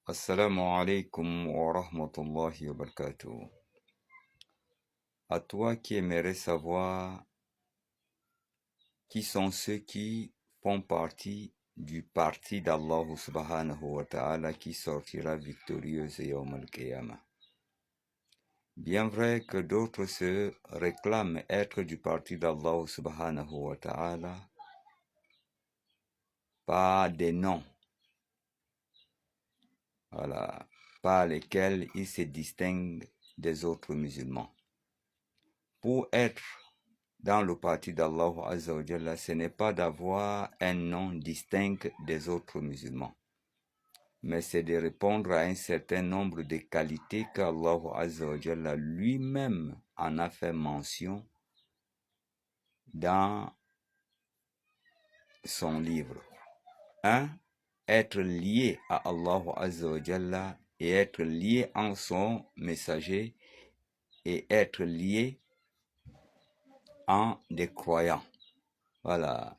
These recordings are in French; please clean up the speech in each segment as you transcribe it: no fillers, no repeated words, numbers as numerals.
Assalamu alaikum wa rahmatullahi wa barakatuh. À toi qui aimerais savoir qui sont ceux qui font partie du parti d'Allah subhanahu wa ta'ala qui sortira victorieux yawm al-qiyamah. Bien vrai que d'autres se réclament être du parti d'Allah subhanahu wa ta'ala par des noms, par lesquels ils se distinguent des autres musulmans. Pour être dans le parti d'Allah Azza wa Jalla, ce n'est pas d'avoir un nom distinct des autres musulmans, mais c'est de répondre à un certain nombre de qualités qu'Allah Azza wa Jalla lui-même en a fait mention dans son livre. 1. Être lié à Allah Azza wa Jalla et être lié en son messager et être lié en des croyants. Voilà.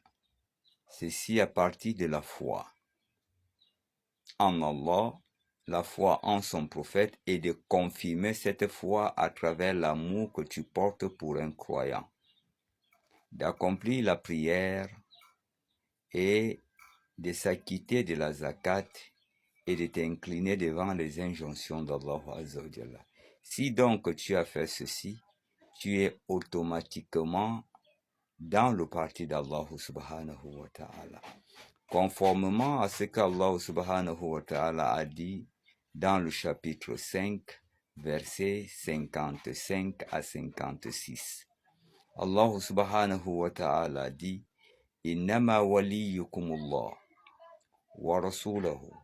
Ceci à partir de la foi en Allah, la foi en son prophète et de confirmer cette foi à travers l'amour que tu portes pour un croyant. D'accomplir la prière et de s'acquitter de la zakat et de t'incliner devant les injonctions d'Allah Azza wa Jalla. Si donc tu as fait ceci, tu es automatiquement dans le parti d'Allah subhanahu wa ta'ala. Conformément à ce qu'Allah subhanahu wa ta'ala a dit dans le chapitre 5, versets 55 à 56. Allah subhanahu wa ta'ala dit Innama waliyukumullah wa rasulahu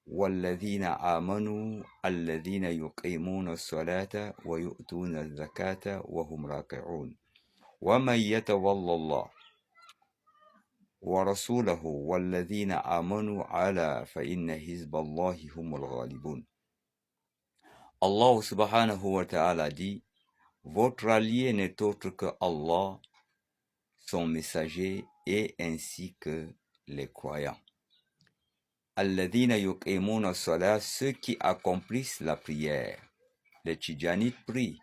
والذين آمنوا الذين يقيمون الصلاة ويؤتون الزكاة وهم راكعون ومن يتولى الله ورسوله والذين آمنوا على فإن حزب الله هم الغالبون. Allah subhanahu wa ta'ala dit, votre allié n'est autre que Allah, son messager et ainsi que les croyants. Alladhina yuqimuna salat, ceux qui accomplissent la prière. Les Tidjanites prient,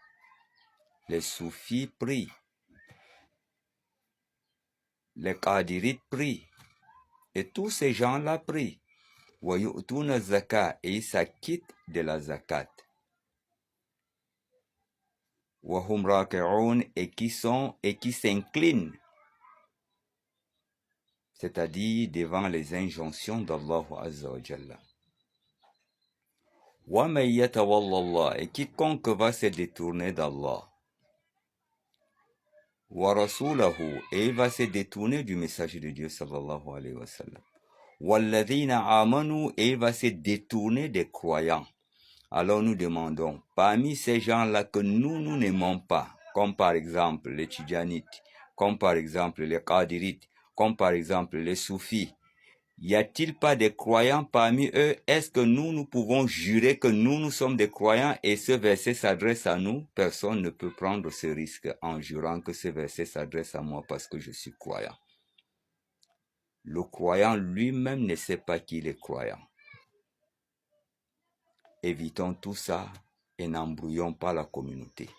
les Soufis prient, les Qadirites prient, et tous ces gens-là prient. Wa yu'tuna zakat, et ils s'acquittent de la zakat. Wa hum raki'un, et qui s'inclinent, c'est-à-dire devant les injonctions d'Allah Azza wa Jalla. Wa man yatawalla Allah, et quiconque va se détourner d'Allah. Wa rasulahu, et il va se détourner du messager de Dieu sallallahu alayhi wa sallam. Walladhina amanu, et il va se détourner des croyants. Alors nous demandons, parmi ces gens-là que nous n'aimons pas, comme par exemple les Tidjanites, comme par exemple les Qadirites, comme par exemple les Soufis, y a-t-il pas des croyants parmi eux? Est-ce que nous pouvons jurer que nous sommes des croyants et ce verset s'adresse à nous? Personne ne peut prendre ce risque en jurant que ce verset s'adresse à moi parce que je suis croyant. Le croyant lui-même ne sait pas qu'il est croyant. Évitons tout ça et n'embrouillons pas la communauté.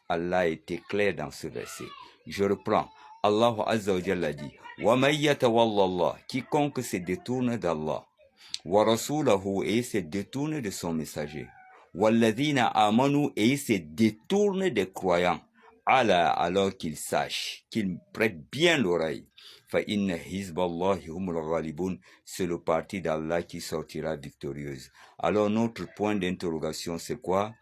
Allah a été clair dans ce verset. Je reprends. Allah Azza wa Jalla dit Wa man yatawalla Allah, quiconque se détourne d'Allah, wa rasulahu, et se détourne de son messager, walladhina amanu, et se détourne des croyants, Allah, alors qu'il sache, qu'il prête bien l'oreille. Fa inna hizballahi humul ghalibun, c'est le parti d'Allah qui sortira victorieuse. Alors notre point d'interrogation c'est quoi?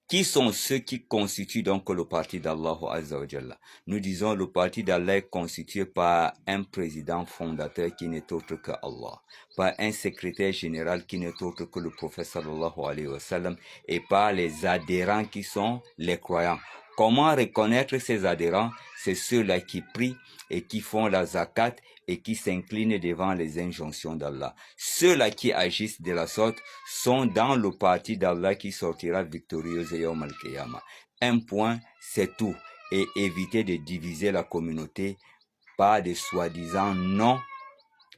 Qui sont ceux qui constituent donc le parti d'Allah Azza wa Jalla? Nous disons le parti d'Allah est constitué par un président fondateur qui n'est autre que Allah, par un secrétaire général qui n'est autre que le prophète sallallahu alayhi wa sallam et par les adhérents qui sont les croyants. Comment reconnaître ces adhérents? C'est ceux-là qui prient et qui font la zakat et qui s'inclinent devant les injonctions d'Allah. Ceux-là qui agissent de la sorte sont dans le parti d'Allah qui sortira victorieux yawm al-qiyamah. Un point, c'est tout. Et éviter de diviser la communauté par des soi-disant noms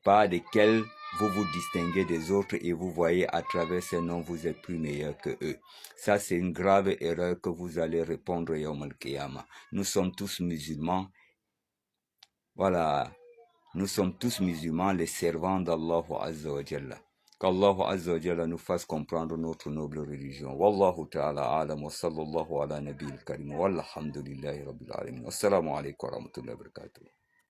par desquels vous vous distinguez des autres et vous voyez à travers ces noms, vous êtes plus meilleur que eux. Ça, c'est une grave erreur que vous allez répondre Yawm al-Qiyamah. Nous sommes tous musulmans. Voilà. Nous sommes tous musulmans, les servants d'Allah Azza wa Jalla. Qu'Allah Azza wa Jalla nous fasse comprendre notre noble religion. Wallahu ta'ala alam wa sallallahu ala nabil karim. Walhamdulillahi rabbil alamin. Assalamu alaikum wa rahmatullahi wa barakatuh.